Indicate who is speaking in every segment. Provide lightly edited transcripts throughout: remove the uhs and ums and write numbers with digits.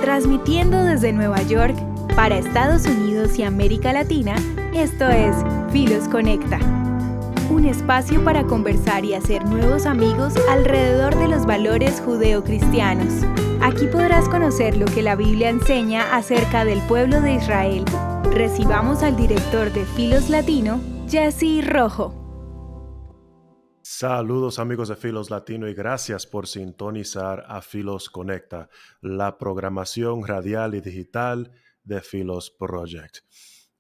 Speaker 1: Transmitiendo desde Nueva York para Estados Unidos y América Latina, esto es Filos Conecta. Un espacio para conversar y hacer nuevos amigos alrededor de los valores judeocristianos. Aquí podrás conocer lo que la Biblia enseña acerca del pueblo de Israel. Recibamos al director de Filos Latino, Jesse Rojo.
Speaker 2: Saludos amigos de Filos Latino y gracias por sintonizar a Filos Conecta, la programación radial y digital de Filos Project.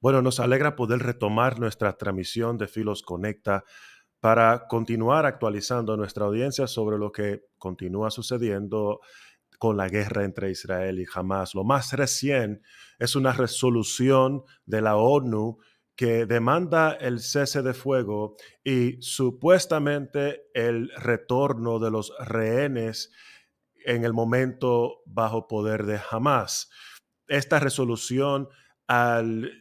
Speaker 2: Bueno, nos alegra poder retomar nuestra transmisión de Filos Conecta para continuar actualizando a nuestra audiencia sobre lo que continúa sucediendo con la guerra entre Israel y Hamas. Lo más reciente es una resolución de la ONU que demanda el cese de fuego y supuestamente el retorno de los rehenes en el momento bajo poder de Hamas. Esta resolución, al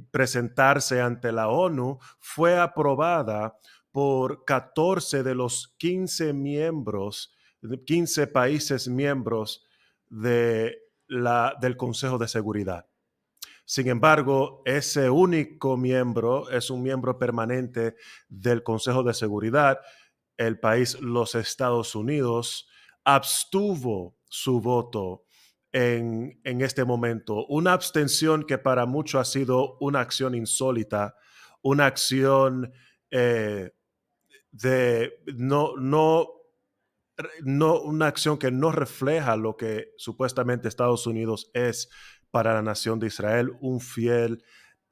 Speaker 2: presentarse ante la ONU, fue aprobada por 14 de los 15 países miembros del Consejo de Seguridad. Sin embargo, ese único miembro es un miembro permanente del Consejo de Seguridad. El país, los Estados Unidos, abstuvo su voto en este momento. Una abstención que para muchos ha sido una acción insólita, una acción una acción que no refleja lo que supuestamente Estados Unidos es para la nación de Israel, un fiel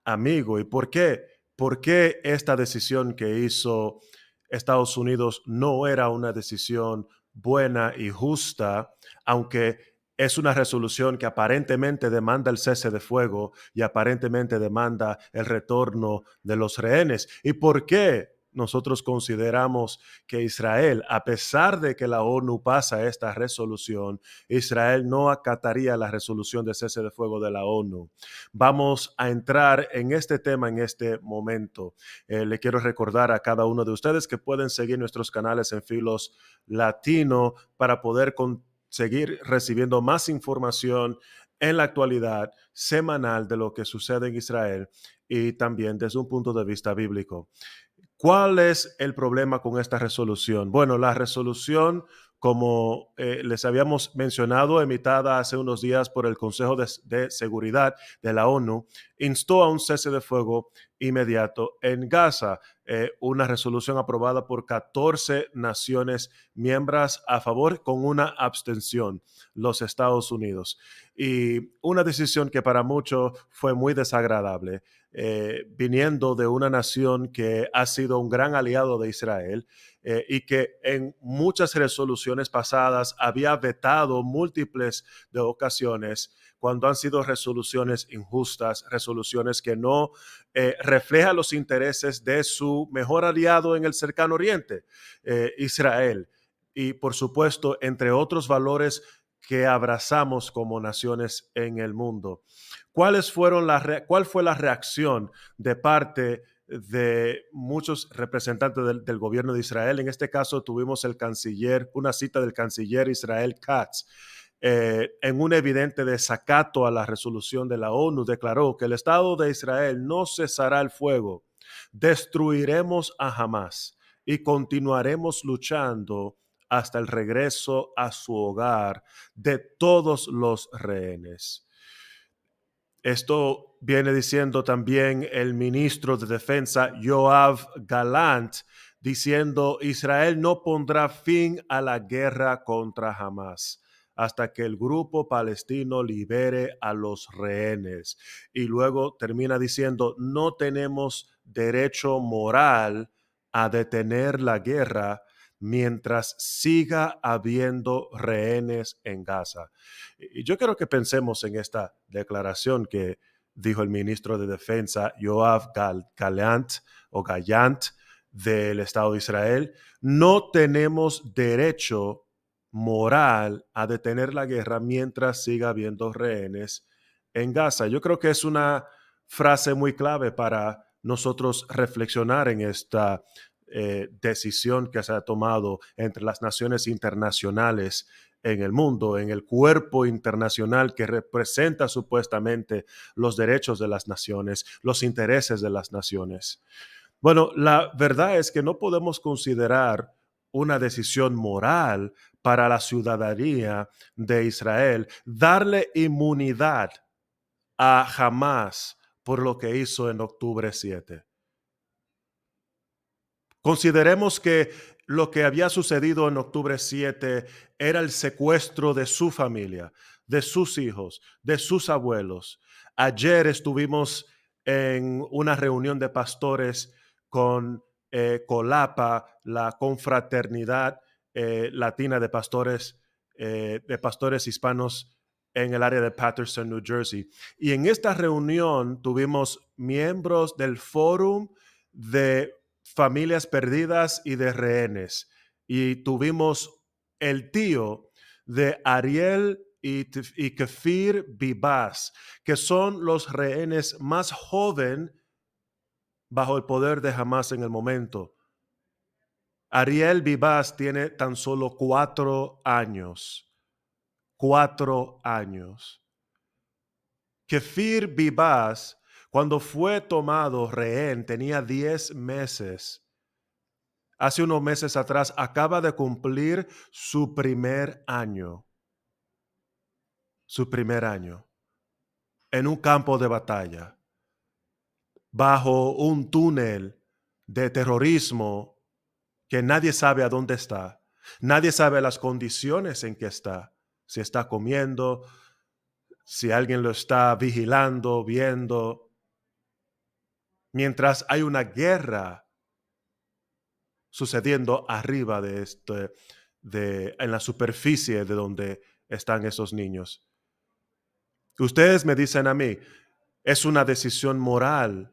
Speaker 2: amigo. ¿Y por qué? ¿Por qué esta decisión que hizo Estados Unidos no era una decisión buena y justa, aunque es una resolución que aparentemente demanda el cese de fuego y aparentemente demanda el retorno de los rehenes? ¿Y por qué nosotros consideramos que Israel, a pesar de que la ONU pasa esta resolución, Israel no acataría la resolución de cese de fuego de la ONU? Vamos a entrar en este tema en este momento. Le quiero recordar a cada uno de ustedes que pueden seguir nuestros canales en Filos Latino para poder seguir recibiendo más información en la actualidad semanal de lo que sucede en Israel y también desde un punto de vista bíblico. ¿Cuál es el problema con esta resolución? Bueno, la resolución, como les habíamos mencionado, emitada hace unos días por el Consejo de Seguridad de la ONU, instó a un cese de fuego inmediato en Gaza. Una resolución aprobada por 14 naciones miembros a favor con una abstención, los Estados Unidos. Y una decisión que para muchos fue muy desagradable. Viniendo de una nación que ha sido un gran aliado de Israel y que en muchas resoluciones pasadas había vetado múltiples de ocasiones cuando han sido resoluciones injustas, resoluciones que no reflejan los intereses de su mejor aliado en el cercano oriente, Israel. Y por supuesto, entre otros valores que abrazamos como naciones en el mundo. ¿Cuál fue la reacción de parte de muchos representantes del gobierno de Israel? En este caso tuvimos una cita del canciller Israel Katz. En un evidente desacato a la resolución de la ONU, declaró que el Estado de Israel no cesará el fuego, destruiremos a Hamas y continuaremos luchando hasta el regreso a su hogar de todos los rehenes. Esto viene diciendo también el ministro de Defensa, Yoav Gallant, diciendo: Israel no pondrá fin a la guerra contra Hamas hasta que el grupo palestino libere a los rehenes. Y luego termina diciendo: no tenemos derecho moral a detener la guerra mientras siga habiendo rehenes en Gaza. Y yo quiero que pensemos en esta declaración que dijo el ministro de Defensa, Yoav Gallant, del Estado de Israel. No tenemos derecho moral a detener la guerra mientras siga habiendo rehenes en Gaza. Yo creo que es una frase muy clave para nosotros reflexionar en esta decisión que se ha tomado entre las naciones internacionales en el mundo, en el cuerpo internacional que representa supuestamente los derechos de las naciones, los intereses de las naciones. Bueno, la verdad es que no podemos considerar una decisión moral para la ciudadanía de Israel darle inmunidad a Hamás por lo que hizo en octubre 7. Consideremos que lo que había sucedido en octubre 7 era el secuestro de su familia, de sus hijos, de sus abuelos. Ayer estuvimos en una reunión de pastores con Colapa, la confraternidad latina de pastores hispanos en el área de Paterson, New Jersey. Y en esta reunión tuvimos miembros del Fórum de Familias Perdidas y de Rehenes. Y tuvimos el tío de Ariel y Kefir Bibas, que son los rehenes más jóvenes bajo el poder de Hamás en el momento. Ariel Bibas tiene tan solo 4 años. 4 años. Kefir Bibas, cuando fue tomado rehén, tenía 10 meses. Hace unos meses atrás acaba de cumplir su primer año. Su primer año. En un campo de batalla. Bajo un túnel de terrorismo que nadie sabe a dónde está. Nadie sabe las condiciones en que está. Si está comiendo, si alguien lo está vigilando, viendo. Mientras hay una guerra sucediendo arriba en la superficie de donde están esos niños. Ustedes me dicen a mí, es una decisión moral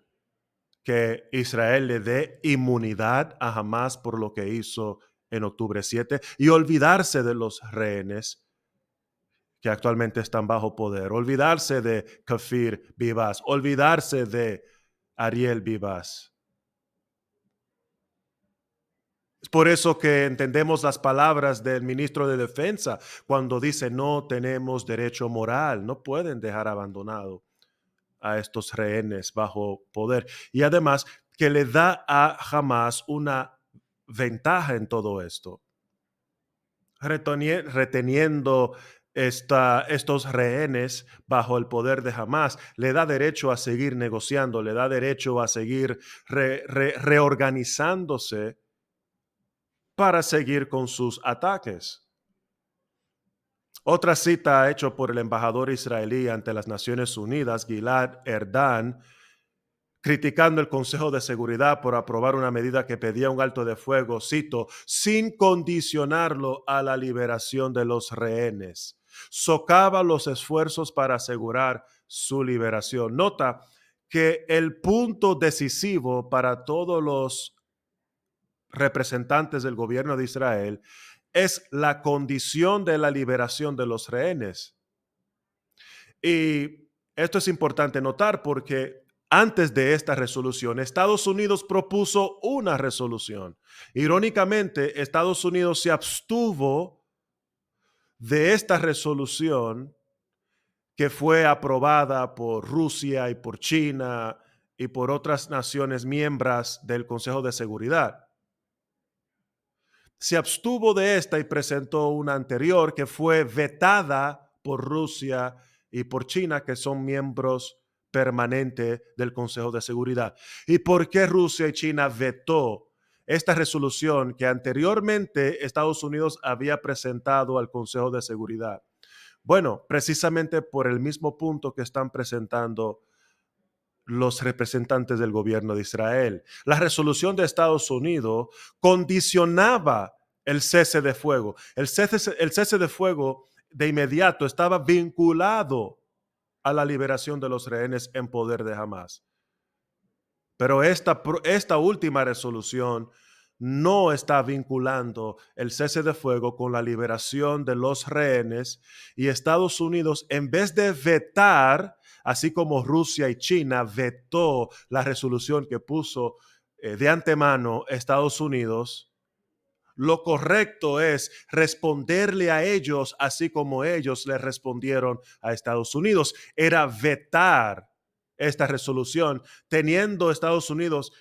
Speaker 2: que Israel le dé inmunidad a Hamás por lo que hizo en octubre 7 y olvidarse de los rehenes que actualmente están bajo poder, olvidarse de Kefir Bibas, olvidarse de Ariel Bibas. Es por eso que entendemos las palabras del ministro de Defensa cuando dice no tenemos derecho moral, no pueden dejar abandonado a estos rehenes bajo poder. Y además que le da a Hamás una ventaja en todo esto, reteniendo estos rehenes bajo el poder de Hamás, le da derecho a seguir negociando, le da derecho a seguir reorganizándose para seguir con sus ataques. Otra cita hecha por el embajador israelí ante las Naciones Unidas, Gilad Erdan, criticando el Consejo de Seguridad por aprobar una medida que pedía un alto de fuego, cito, sin condicionarlo a la liberación de los rehenes. Socava los esfuerzos para asegurar su liberación. Nota que el punto decisivo para todos los representantes del gobierno de Israel es la condición de la liberación de los rehenes. Y esto es importante notar porque antes de esta resolución, Estados Unidos propuso una resolución. Irónicamente, Estados Unidos se abstuvo de esta resolución que fue aprobada por Rusia y por China y por otras naciones miembros del Consejo de Seguridad. Se abstuvo de esta y presentó una anterior que fue vetada por Rusia y por China, que son miembros permanentes del Consejo de Seguridad. ¿Y por qué Rusia y China vetó esta resolución que anteriormente Estados Unidos había presentado al Consejo de Seguridad? Bueno, precisamente por el mismo punto que están presentando los representantes del gobierno de Israel. La resolución de Estados Unidos condicionaba el cese de fuego. El cese de fuego de inmediato estaba vinculado a la liberación de los rehenes en poder de Hamás. Pero esta última resolución no está vinculando el cese de fuego con la liberación de los rehenes, y Estados Unidos, en vez de vetar, así como Rusia y China vetó la resolución que puso de antemano Estados Unidos, Lo correcto es responderle a ellos así como ellos le respondieron a Estados Unidos. Era vetar esta resolución, teniendo Estados Unidos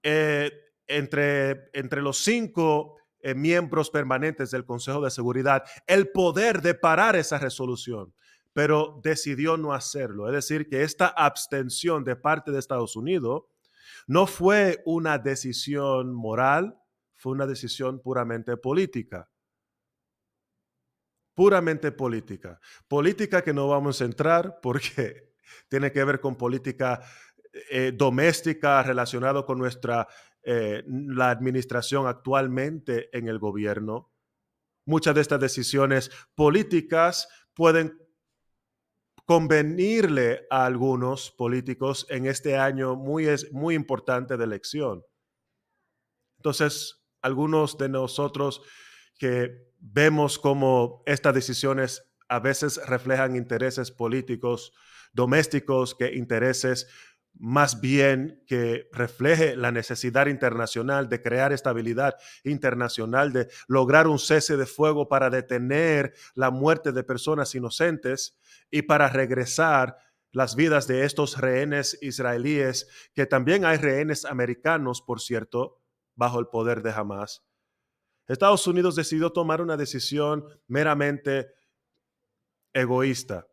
Speaker 2: eh, entre los 5 miembros permanentes del Consejo de Seguridad el poder de parar esa resolución, pero decidió no hacerlo. Es decir, que esta abstención de parte de Estados Unidos no fue una decisión moral, fue una decisión puramente política. Puramente política. Política que no vamos a entrar porque tiene que ver con política doméstica relacionado con la administración actualmente en el gobierno. Muchas de estas decisiones políticas pueden convenirle a algunos políticos en este año muy importante de elección. Entonces, algunos de nosotros que vemos cómo estas decisiones a veces reflejan intereses políticos domésticos que intereses más bien que refleje la necesidad internacional de crear estabilidad internacional, de lograr un cese de fuego para detener la muerte de personas inocentes y para regresar las vidas de estos rehenes israelíes, que también hay rehenes americanos, por cierto, bajo el poder de Hamas. Estados Unidos decidió tomar una decisión meramente egoísta,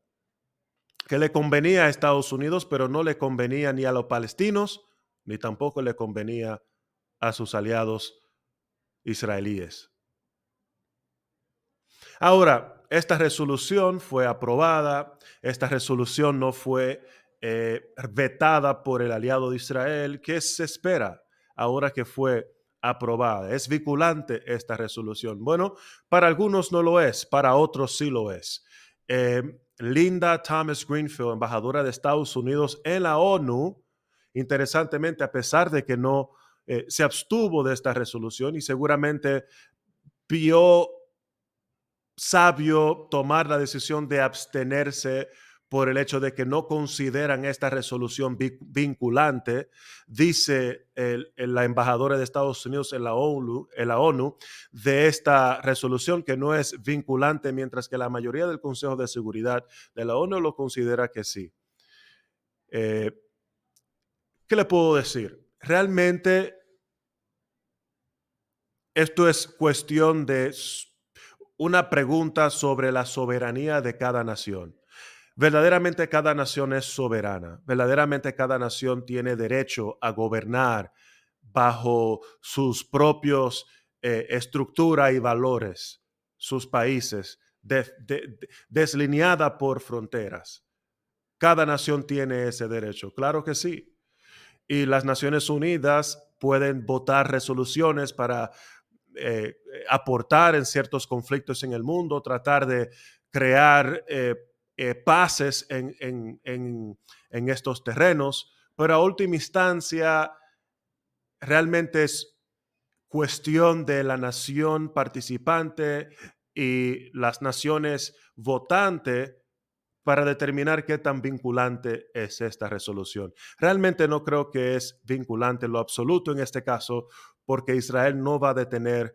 Speaker 2: que le convenía a Estados Unidos, pero no le convenía ni a los palestinos, ni tampoco le convenía a sus aliados israelíes. Ahora, esta resolución fue aprobada, esta resolución no fue vetada por el aliado de Israel. ¿Qué se espera ahora que fue aprobada? ¿Es vinculante esta resolución? Bueno, para algunos no lo es, para otros sí lo es. Linda Thomas Greenfield, embajadora de Estados Unidos en la ONU, interesantemente, a pesar de que no se abstuvo de esta resolución y seguramente vio sabio tomar la decisión de abstenerse por el hecho de que no consideran esta resolución vinculante, dice la embajadora de Estados Unidos en la ONU de esta resolución que no es vinculante, mientras que la mayoría del Consejo de Seguridad de la ONU lo considera que sí. ¿Qué le puedo decir? Realmente esto es cuestión de una pregunta sobre la soberanía de cada nación. Verdaderamente cada nación es soberana. Verdaderamente cada nación tiene derecho a gobernar bajo sus propios estructura y valores, sus países, deslineada por fronteras. Cada nación tiene ese derecho, claro que sí. Y las Naciones Unidas pueden votar resoluciones para aportar en ciertos conflictos en el mundo, tratar de crear paces en estos terrenos, pero a última instancia realmente es cuestión de la nación participante y las naciones votantes para determinar qué tan vinculante es esta resolución. Realmente no creo que es vinculante en lo absoluto en este caso, porque Israel no va a detener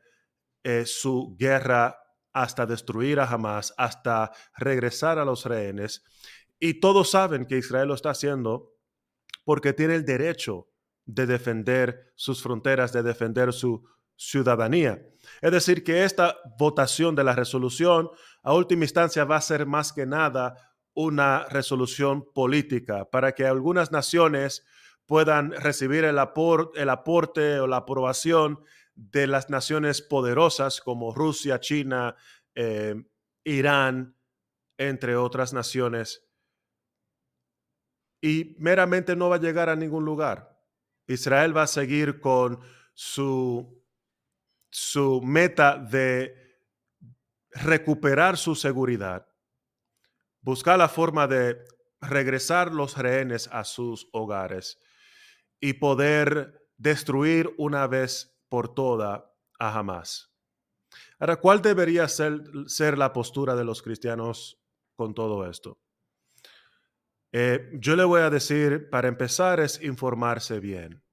Speaker 2: su guerra hasta destruir a Hamas, hasta regresar a los rehenes. Y todos saben que Israel lo está haciendo porque tiene el derecho de defender sus fronteras, de defender su ciudadanía. Es decir, que esta votación de la resolución a última instancia va a ser más que nada una resolución política para que algunas naciones puedan recibir el aporte o la aprobación de las naciones poderosas como Rusia, China, eh, Irán, entre otras naciones, y meramente no va a llegar a ningún lugar. Israel va a seguir con su meta de recuperar su seguridad, buscar la forma de regresar los rehenes a sus hogares y poder destruir una vez por todas a Hamas. Ahora, ¿cuál debería ser la postura de los cristianos con todo esto? Yo le voy a decir, para empezar, es informarse bien.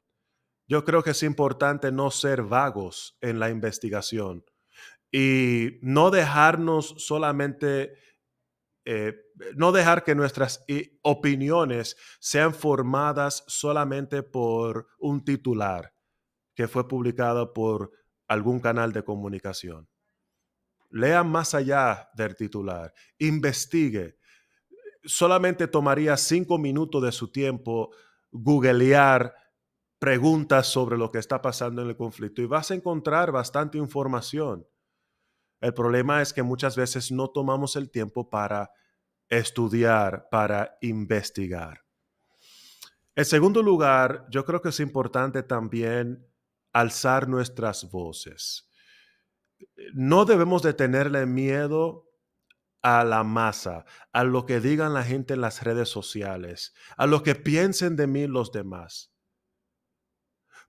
Speaker 2: Yo creo que es importante no ser vagos en la investigación y no dejarnos solamente, no dejar que nuestras opiniones sean formadas solamente por un titular que fue publicado por algún canal de comunicación. Lea más allá del titular, investigue. Solamente tomaría 5 minutos de su tiempo googlear preguntas sobre lo que está pasando en el conflicto y vas a encontrar bastante información. El problema es que muchas veces no tomamos el tiempo para estudiar, para investigar. En segundo lugar, yo creo que es importante también alzar nuestras voces. No debemos de tenerle miedo a la masa, a lo que digan la gente en las redes sociales, a lo que piensen de mí los demás.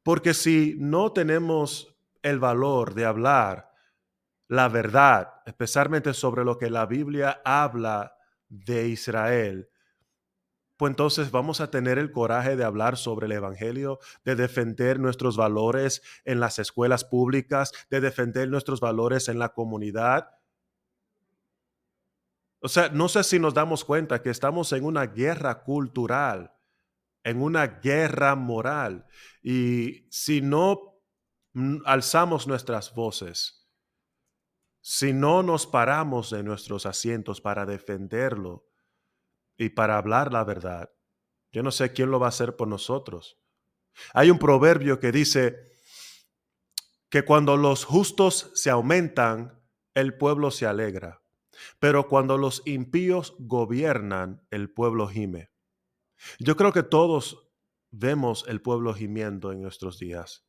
Speaker 2: Porque si no tenemos el valor de hablar la verdad, especialmente sobre lo que la Biblia habla de Israel, pues entonces vamos a tener el coraje de hablar sobre el Evangelio, de defender nuestros valores en las escuelas públicas, de defender nuestros valores en la comunidad. O sea, no sé si nos damos cuenta que estamos en una guerra cultural, en una guerra moral. Y si no alzamos nuestras voces, si no nos paramos de nuestros asientos para defenderlo y para hablar la verdad, yo no sé quién lo va a hacer por nosotros. Hay un proverbio que dice que cuando los justos se aumentan, el pueblo se alegra, pero cuando los impíos gobiernan, el pueblo gime. Yo creo que todos vemos el pueblo gimiendo en nuestros días,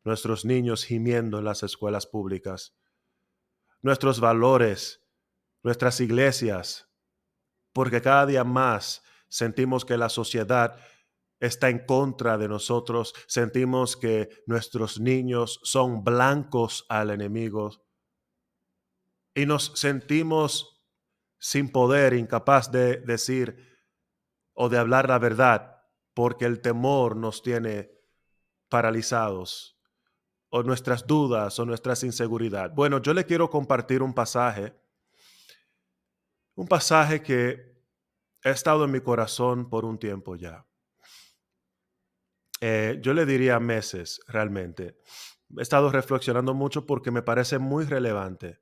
Speaker 2: nuestros niños gimiendo en las escuelas públicas, nuestros valores, nuestras iglesias, porque cada día más sentimos que la sociedad está en contra de nosotros, sentimos que nuestros niños son blancos al enemigo y nos sentimos sin poder, incapaz de decir o de hablar la verdad, porque el temor nos tiene paralizados, o nuestras dudas o nuestras inseguridades. Bueno, yo le quiero compartir un pasaje que ha estado en mi corazón por un tiempo ya. Yo le diría meses realmente. He estado reflexionando mucho porque me parece muy relevante.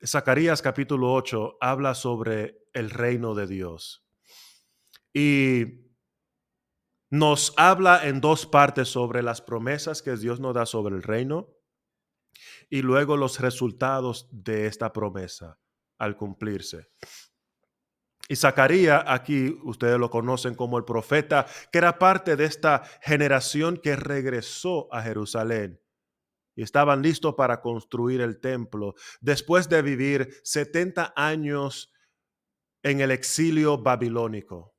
Speaker 2: Zacarías capítulo 8 habla sobre el reino de Dios y nos habla en dos partes sobre las promesas que Dios nos da sobre el reino y luego los resultados de esta promesa al cumplirse. Y Zacarías, aquí ustedes lo conocen como el profeta, que era parte de esta generación que regresó a Jerusalén y estaban listos para construir el templo después de vivir 70 años en el exilio babilónico.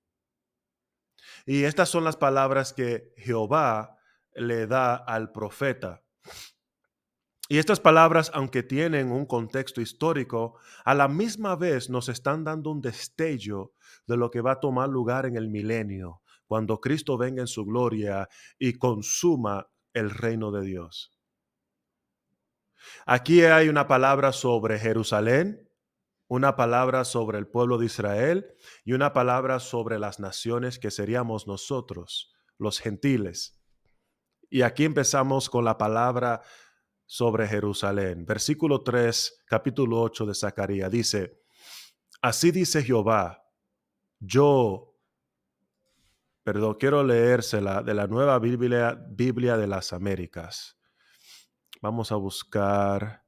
Speaker 2: Y estas son las palabras que Jehová le da al profeta. Y estas palabras, aunque tienen un contexto histórico, a la misma vez nos están dando un destello de lo que va a tomar lugar en el milenio, cuando Cristo venga en su gloria y consuma el reino de Dios. Aquí hay una palabra sobre Jerusalén, una palabra sobre el pueblo de Israel y una palabra sobre las naciones que seríamos nosotros, los gentiles. Y aquí empezamos con la palabra sobre Jerusalén. Versículo 3, capítulo 8 de Zacarías dice, así dice Jehová, quiero leérsela de la Nueva Biblia de las Américas. Vamos a buscar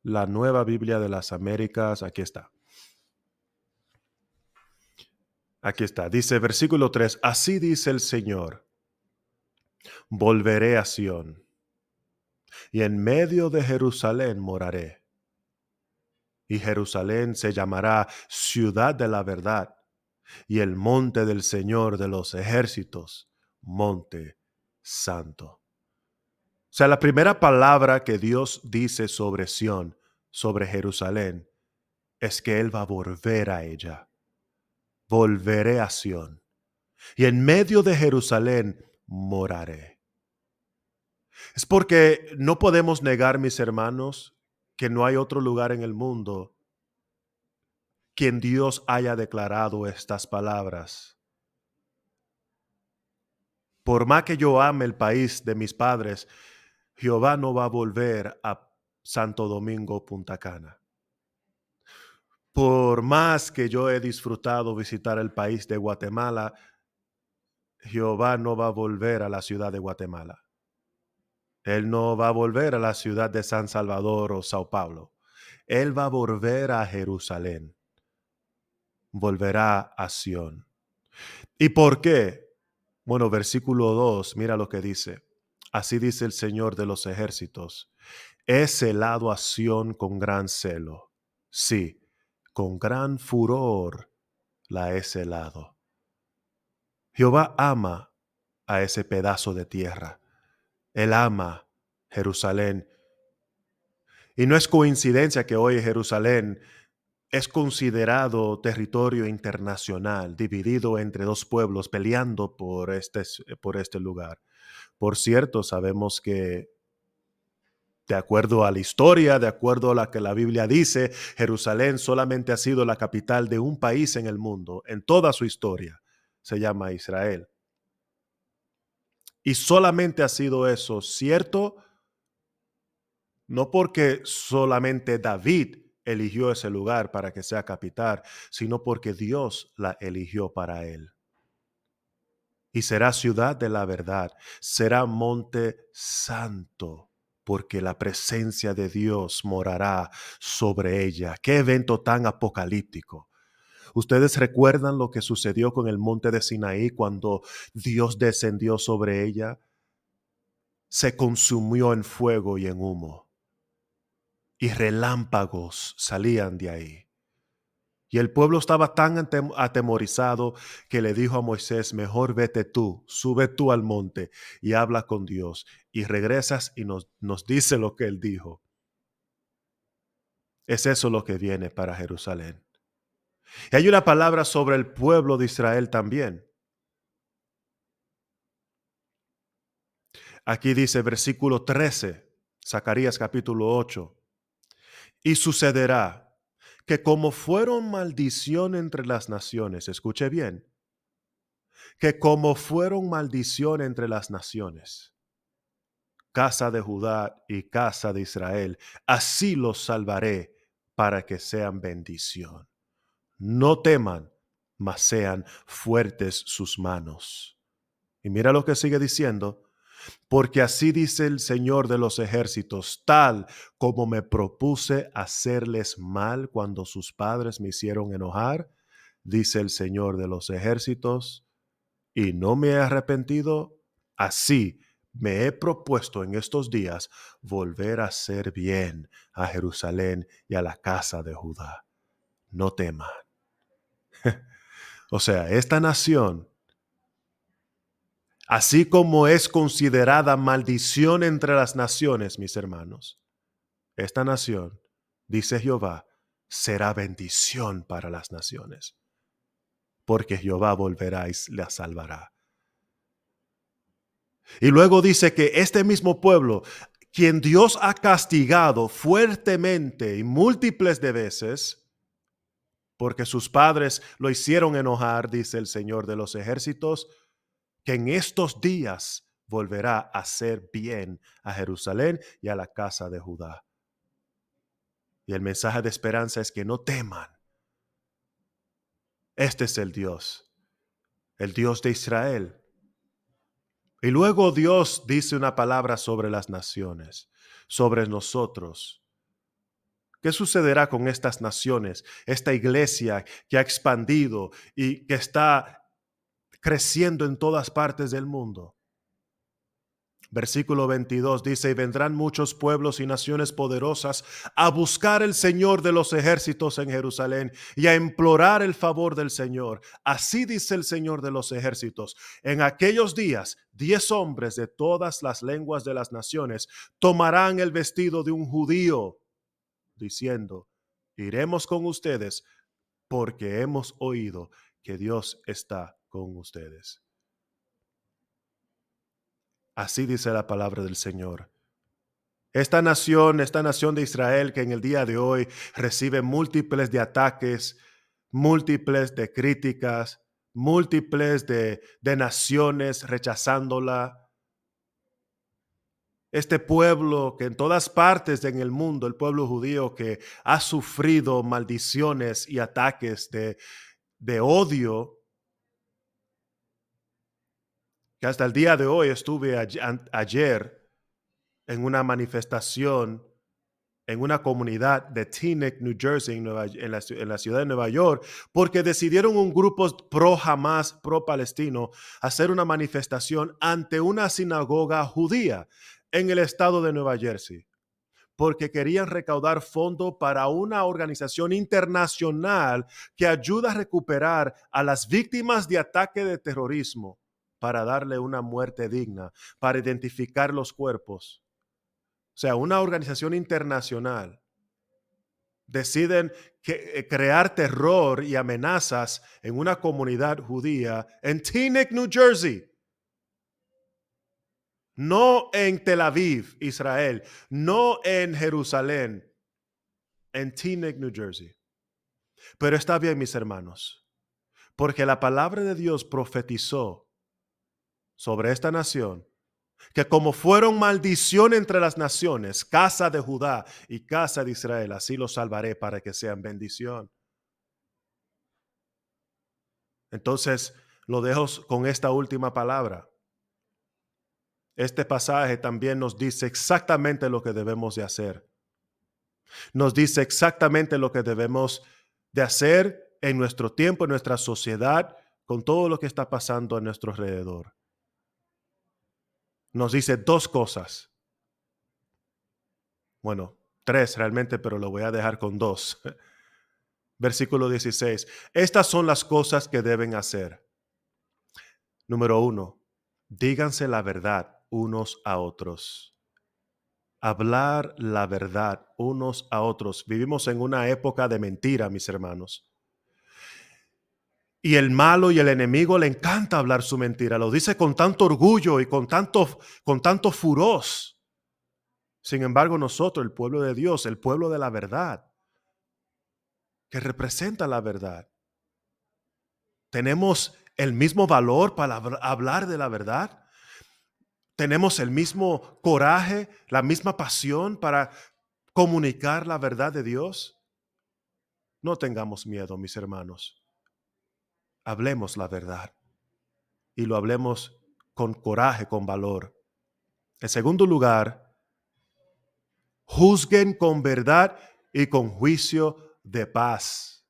Speaker 2: la Nueva Biblia de las Américas. Aquí está. Aquí está. Dice versículo 3, así dice el Señor, volveré a Sión y en medio de Jerusalén moraré. Y Jerusalén se llamará ciudad de la verdad y el monte del Señor de los ejércitos, monte santo. O sea, la primera palabra que Dios dice sobre Sión, sobre Jerusalén, es que Él va a volver a ella. Volveré a Sión. Y en medio de Jerusalén moraré. Es porque no podemos negar, mis hermanos, que no hay otro lugar en el mundo quien Dios haya declarado estas palabras. Por más que yo ame el país de mis padres, Jehová no va a volver a Santo Domingo, Punta Cana. Por más que yo he disfrutado visitar el país de Guatemala, Jehová no va a volver a la ciudad de Guatemala. Él no va a volver a la ciudad de San Salvador o Sao Paulo. Él va a volver a Jerusalén. Volverá a Sión. ¿Y por qué? Bueno, versículo 2, mira lo que dice. Así dice el Señor de los ejércitos. He celado a Sión con gran celo. Sí, con gran furor la he celado. Jehová ama a ese pedazo de tierra. Él ama Jerusalén. Y no es coincidencia que hoy Jerusalén es considerado territorio internacional, dividido entre dos pueblos peleando por este lugar. Por cierto, sabemos que de acuerdo a la historia, de acuerdo a lo que la Biblia dice, Jerusalén solamente ha sido la capital de un país en el mundo, en toda su historia. Se llama Israel. Y solamente ha sido eso, ¿cierto? No porque solamente David eligió ese lugar para que sea capital, sino porque Dios la eligió para él. Y será ciudad de la verdad, será monte santo, porque la presencia de Dios morará sobre ella. Qué evento tan apocalíptico. ¿Ustedes recuerdan lo que sucedió con el monte de Sinaí cuando Dios descendió sobre ella? Se consumió en fuego y en humo, y relámpagos salían de ahí. Y el pueblo estaba tan atemorizado que le dijo a Moisés, mejor vete tú, sube tú al monte y habla con Dios. Y regresas y nos dice lo que él dijo. Es eso lo que viene para Jerusalén. Y hay una palabra sobre el pueblo de Israel también. Aquí dice versículo 13, Zacarías capítulo 8. Y sucederá que como fueron maldición entre las naciones, escuche bien, que como fueron maldición entre las naciones, casa de Judá y casa de Israel, así los salvaré para que sean bendición. No teman, mas sean fuertes sus manos. Y mira lo que sigue diciendo, porque así dice el Señor de los ejércitos, tal como me propuse hacerles mal cuando sus padres me hicieron enojar, dice el Señor de los ejércitos, y no me he arrepentido, así me he propuesto en estos días volver a hacer bien a Jerusalén y a la casa de Judá. No teman. O sea, esta nación, así como es considerada maldición entre las naciones, mis hermanos, esta nación, dice Jehová, será bendición para las naciones, porque Jehová volverá y la salvará. Y luego dice que este mismo pueblo, quien Dios ha castigado fuertemente y múltiples de veces, porque sus padres lo hicieron enojar, dice el Señor de los ejércitos, que en estos días volverá a hacer bien a Jerusalén y a la casa de Judá. Y el mensaje de esperanza es que no teman. Este es el Dios de Israel. Y luego Dios dice una palabra sobre las naciones, sobre nosotros. ¿Qué sucederá con estas naciones, esta iglesia que ha expandido y que está creciendo en todas partes del mundo? Versículo 22 dice, y vendrán muchos pueblos y naciones poderosas a buscar el Señor de los ejércitos en Jerusalén y a implorar el favor del Señor. Así dice el Señor de los ejércitos. En aquellos días, 10 hombres de todas las lenguas de las naciones tomarán el vestido de un judío, diciendo, iremos con ustedes porque hemos oído que Dios está con ustedes. Así dice la palabra del Señor. Esta nación de Israel que en el día de hoy recibe múltiples de ataques, múltiples de críticas, múltiples de naciones rechazándola. Este pueblo que en todas partes en el mundo, el pueblo judío que ha sufrido maldiciones y ataques de odio, que hasta el día de hoy estuve ayer en una manifestación en una comunidad de Teaneck, New Jersey, en la ciudad de Nueva York, porque decidieron un grupo pro Hamas, pro palestino, hacer una manifestación ante una sinagoga judía en el estado de Nueva Jersey, porque querían recaudar fondos para una organización internacional que ayuda a recuperar a las víctimas de ataque de terrorismo para darle una muerte digna, para identificar los cuerpos. O sea, una organización internacional deciden crear terror y amenazas en una comunidad judía en Teaneck, New Jersey. No en Tel Aviv, Israel. No en Jerusalén. En Teaneck, New Jersey. Pero está bien, mis hermanos, porque la palabra de Dios profetizó sobre esta nación que como fueron maldición entre las naciones, casa de Judá y casa de Israel, así los salvaré para que sean bendición. Entonces, lo dejo con esta última palabra. Este pasaje también nos dice exactamente lo que debemos de hacer. Nos dice exactamente lo que debemos de hacer en nuestro tiempo, en nuestra sociedad, con todo lo que está pasando a nuestro alrededor. Nos dice dos cosas. Bueno, tres realmente, pero lo voy a dejar con dos. Versículo 16. Estas son las cosas que deben hacer. Número 1, díganse la verdad unos a otros. Hablar la verdad unos a otros. Vivimos en una época de mentira, mis hermanos. Y el malo y el enemigo le encanta hablar su mentira. Lo dice con tanto orgullo y con tanto furor. Sin embargo, nosotros, el pueblo de Dios, el pueblo de la verdad, que representa la verdad, tenemos el mismo valor para hablar de la verdad. Tenemos el mismo coraje, la misma pasión para comunicar la verdad de Dios. No tengamos miedo, mis hermanos. Hablemos la verdad y lo hablemos con coraje, con valor. En segundo lugar, juzguen con verdad y con juicio de paz.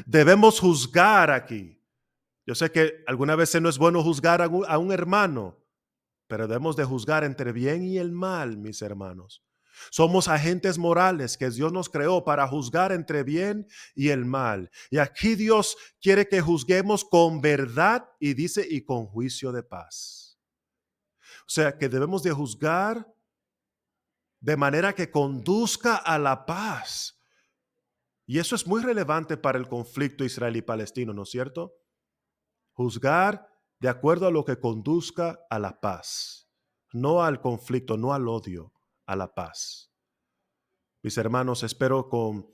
Speaker 2: Debemos juzgar aquí. Yo sé que algunas veces no es bueno juzgar a un hermano, pero debemos de juzgar entre bien y el mal, mis hermanos. Somos agentes morales que Dios nos creó para juzgar entre bien y el mal. Y aquí Dios quiere que juzguemos con verdad y dice y con juicio de paz. O sea que debemos de juzgar de manera que conduzca a la paz. Y eso es muy relevante para el conflicto israelí-palestino, ¿no es cierto? Juzgar de acuerdo a lo que conduzca a la paz, no al conflicto, no al odio, a la paz. Mis hermanos, espero con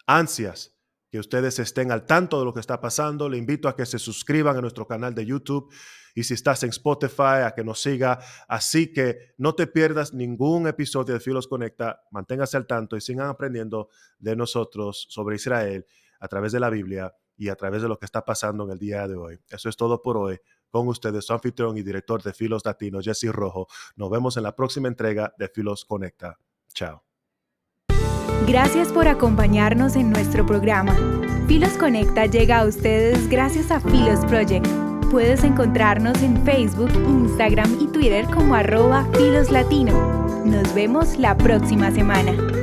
Speaker 2: ansias que ustedes estén al tanto de lo que está pasando. Le invito a que se suscriban a nuestro canal de YouTube y si estás en Spotify, a que nos siga. Así que no te pierdas ningún episodio de Filos Conecta. Manténgase al tanto y sigan aprendiendo de nosotros sobre Israel a través de la Biblia y a través de lo que está pasando en el día de hoy. Eso es todo por hoy. Con ustedes, su anfitrión y director de Filos Latinos, Jesse Rojo. Nos vemos en la próxima entrega de Filos Conecta. Chao.
Speaker 1: Gracias por acompañarnos en nuestro programa. Filos Conecta llega a ustedes gracias a Filos Project. Puedes encontrarnos en Facebook, Instagram y Twitter como @FilosLatino. Nos vemos la próxima semana.